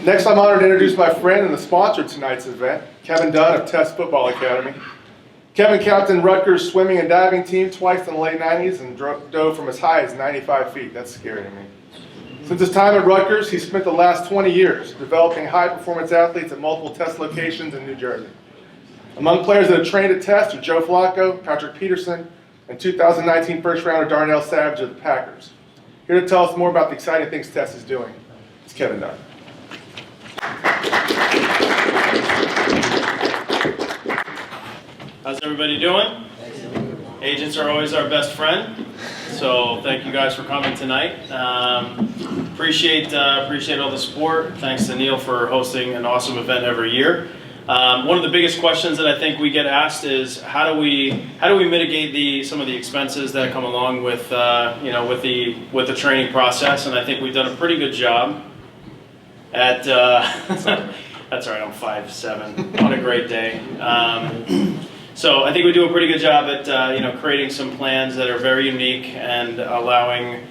Next, I'm honored to introduce my friend and the sponsor of tonight's event, Kevin Dunn of Test Football Academy. Kevin captained Rutgers' swimming and diving team twice in the late 90s and dove from as high as 95 feet. That's scary to me. Since his time at Rutgers, he's spent the last 20 years developing high-performance athletes at multiple Test locations in New Jersey. Among players that have trained at Test are Joe Flacco, Patrick Peterson, and 2019 first-rounder Darnell Savage of the Packers. Here to tell us more about the exciting things Test is doing is Kevin Dunn. How's everybody doing? Agents are always our best friend, so thank you guys for coming tonight. Appreciate all the support. Thanks to Neil for hosting an awesome event every year. One of the biggest questions that I think we get asked is how do we mitigate some of the expenses that come along with with the training process, and I think we've done a pretty good job at that's all right, I'm 5'7" on a great day. So I think we do a pretty good job at creating some plans that are very unique and allowing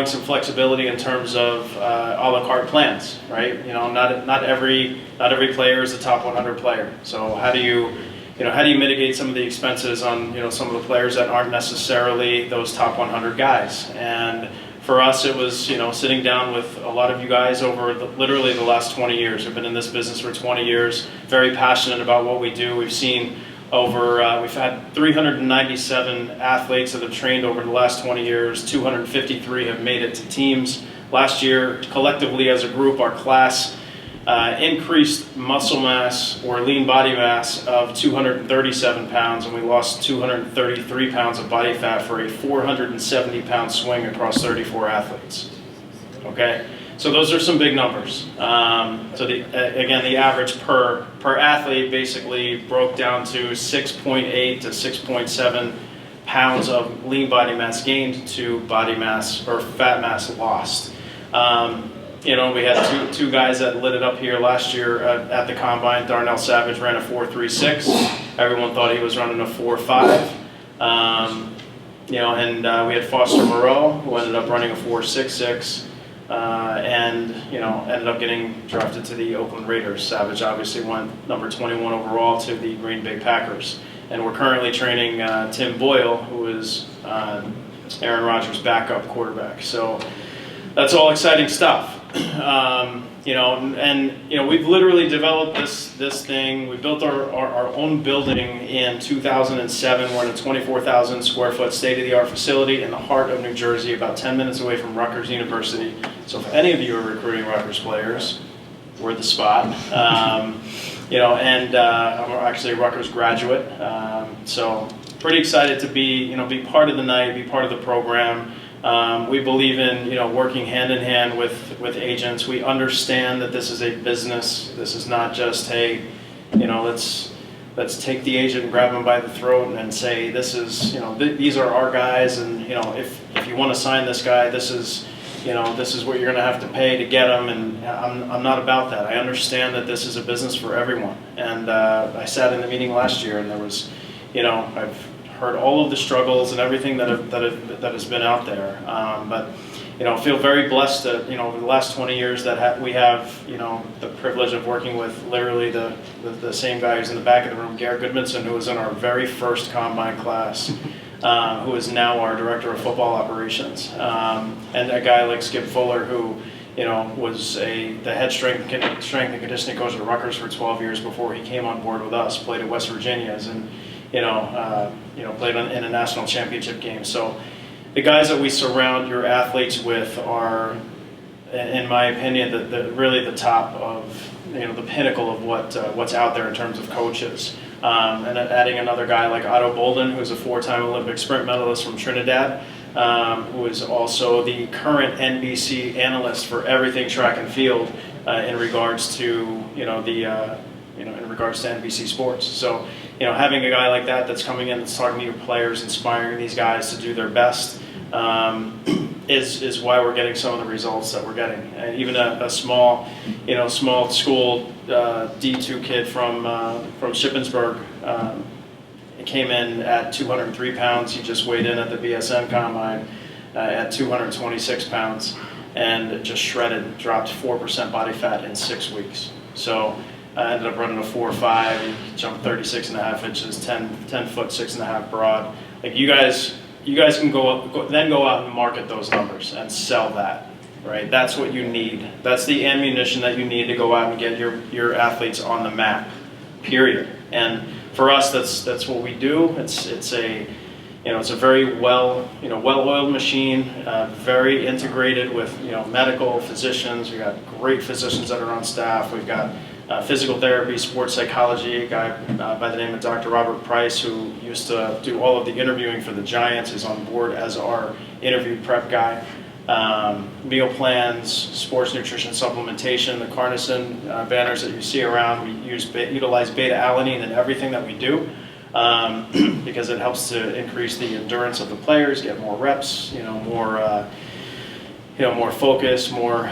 some flexibility in terms of a la carte plans, right? Not every player is a top 100 player. So how do you mitigate some of the expenses on some of the players that aren't necessarily those top 100 guys? And for us, it was sitting down with a lot of you guys over literally the last 20 years. I've been in this business for 20 years. Very passionate about what we do. We've seen we've had 397 athletes that have trained over the last 20 years. 253 have made it to teams. Last year, collectively as a group, our class increased muscle mass or lean body mass of 237 pounds, and we lost 233 pounds of body fat for a 470-pound swing across 34 athletes. Okay? So those are some big numbers. So again, the average per athlete basically broke down to 6.8 to 6.7 pounds of lean body mass gained to body mass or fat mass lost. We had two guys that lit it up here last year at the Combine. Darnell Savage ran a 4.36. Everyone thought he was running a 4.5. And we had Foster Moreau, who ended up running a 4.66. And ended up getting drafted to the Oakland Raiders. Savage obviously went number 21 overall to the Green Bay Packers. And we're currently training Tim Boyle, who is Aaron Rodgers' backup quarterback. So that's all exciting stuff. We've literally developed this thing. We built our own building in 2007. We're in a 24,000 square foot state-of-the-art facility in the heart of New Jersey, about 10 minutes away from Rutgers University. So if any of you are recruiting Rutgers players, we're the spot. I'm actually a Rutgers graduate. So pretty excited to be part of the night, be part of the program. We believe in working hand in hand with agents. We understand that this is a business. This is not just let's take the agent and grab them by the throat and say this is these are our guys, and if you want to sign this guy, this is what you're going to have to pay to get him. And I'm not about that. I understand that this is a business for everyone. And I sat in the meeting last year, and there was I've heard all of the struggles and everything that has been out there, but feel very blessed that over the last 20 years that we have the privilege of working with literally the same guy who's in the back of the room, Garrett Goodmanson, who was in our very first Combine class, who is now our director of football operations, and a guy like Skip Fuller, who was the head strength and conditioning coach at Rutgers for 12 years before he came on board with us. Played at West Virginia's and played in a national championship game. So the guys that we surround your athletes with are, in my opinion, really the top of the pinnacle of what's out there in terms of coaches. And adding another guy like Otto Bolden, who's a 4-time Olympic sprint medalist from Trinidad, who is also the current NBC analyst for everything track and field in regards to in regards to NBC Sports. So having a guy like that that's coming in, that's talking to your players, inspiring these guys to do their best, is why we're getting some of the results that we're getting. And even a small school D2 kid from Shippensburg came in at 203 pounds. He just weighed in at the BSN Combine at 226 pounds. and just shredded, dropped 4% body fat in 6 weeks. So I ended up running a 4.5, he jumped 36.5 inches, 10 foot, 6.5 broad. Like you guys can go out and market those numbers and sell that, right? That's what you need. That's the ammunition that you need to go out and get your athletes on the map, period. And for us, that's what we do. It's a very well-oiled machine, very integrated with medical physicians. We got great physicians that are on staff. We've got physical therapy, sports psychology, a guy by the name of Dr. Robert Price, who used to do all of the interviewing for the Giants, is on board as our interview prep guy. Meal plans, sports nutrition supplementation, the Carnison banners that you see around, we utilize beta-alanine in everything that we do because it helps to increase the endurance of the players, get more reps, more focus, more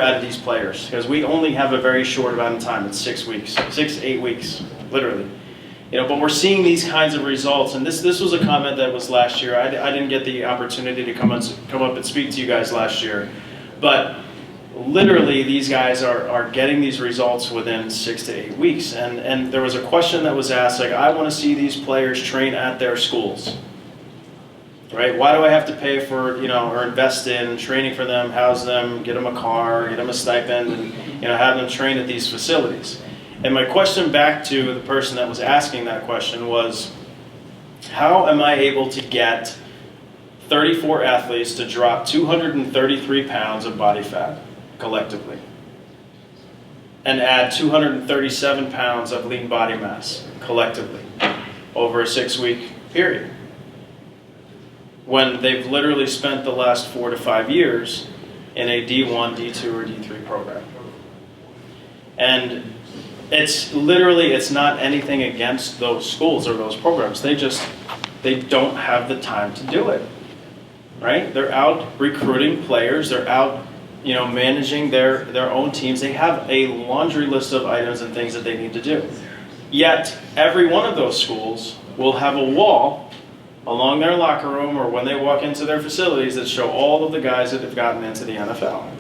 out of these players, because we only have a very short amount of time. It's 6 weeks, 6 to 8 weeks, literally. But we're seeing these kinds of results, and this was a comment that was last year. I didn't get the opportunity to come up and speak to you guys last year, but literally these guys are getting these results within 6 to 8 weeks. And there was a question that was asked, like, I want to see these players train at their schools. Right? Why do I have to pay for, or invest in training for them, house them, get them a car, get them a stipend, and, have them train at these facilities? And my question back to the person that was asking that question was, how am I able to get 34 athletes to drop 233 pounds of body fat collectively and add 237 pounds of lean body mass collectively over a 6-week period, when they've literally spent the last 4 to 5 years in a D1, D2, or D3 program? And it's not anything against those schools or those programs. They don't have the time to do it, right? They're out recruiting players. They're out, managing their own teams. They have a laundry list of items and things that they need to do. Yet, every one of those schools will have a wall along their locker room or when they walk into their facilities that show all of the guys that have gotten into the NFL.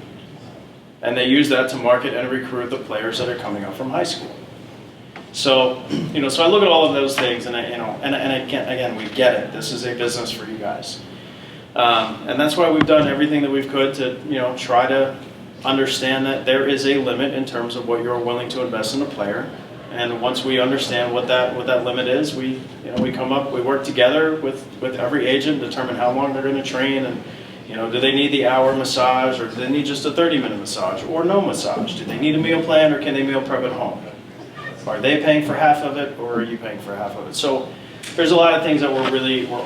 And they use that to market and recruit the players that are coming up from high school. So, so I look at all of those things, and again, we get it. This is a business for you guys. And that's why we've done everything that we could to, try to understand that there is a limit in terms of what you're willing to invest in a player. And once we understand what that limit is, we work together with every agent, determine how long they're going to train, and do they need the hour massage, or do they need just a 30-minute massage, or no massage? Do they need a meal plan, or can they meal prep at home? Are they paying for half of it, or are you paying for half of it? So there's a lot of things that we're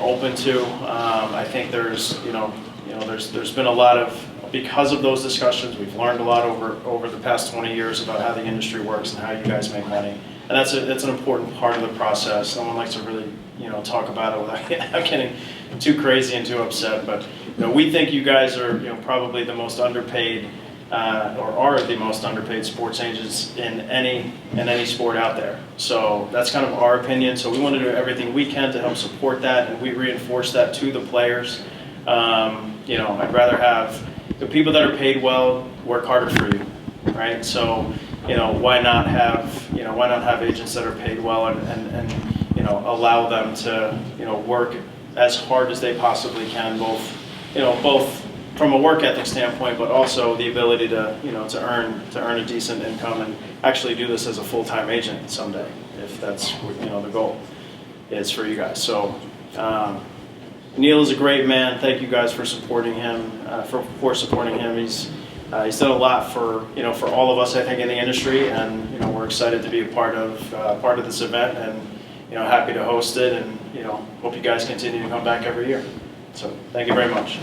open to. I think there's been a lot of, because of those discussions, we've learned a lot over the past 20 years about how the industry works and how you guys make money. And that's an important part of the process. No one likes to really, talk about it without getting too crazy and too upset. But we think you guys are, probably the most underpaid, or are the most underpaid sports agents in any sport out there. So that's kind of our opinion. So we want to do everything we can to help support that, and we reinforce that to the players. I'd rather have the people that are paid well work harder for you, right? So, why not have agents that are paid well and allow them to, work as hard as they possibly can, both from a work ethic standpoint, but also the ability to, to earn a decent income and actually do this as a full-time agent someday, if that's what, the goal is for you guys. So, Neil is a great man. Thank you guys for supporting him. He's done a lot for all of us, I think, in the industry, and we're excited to be a part of this event, and happy to host it, and hope you guys continue to come back every year. So thank you very much.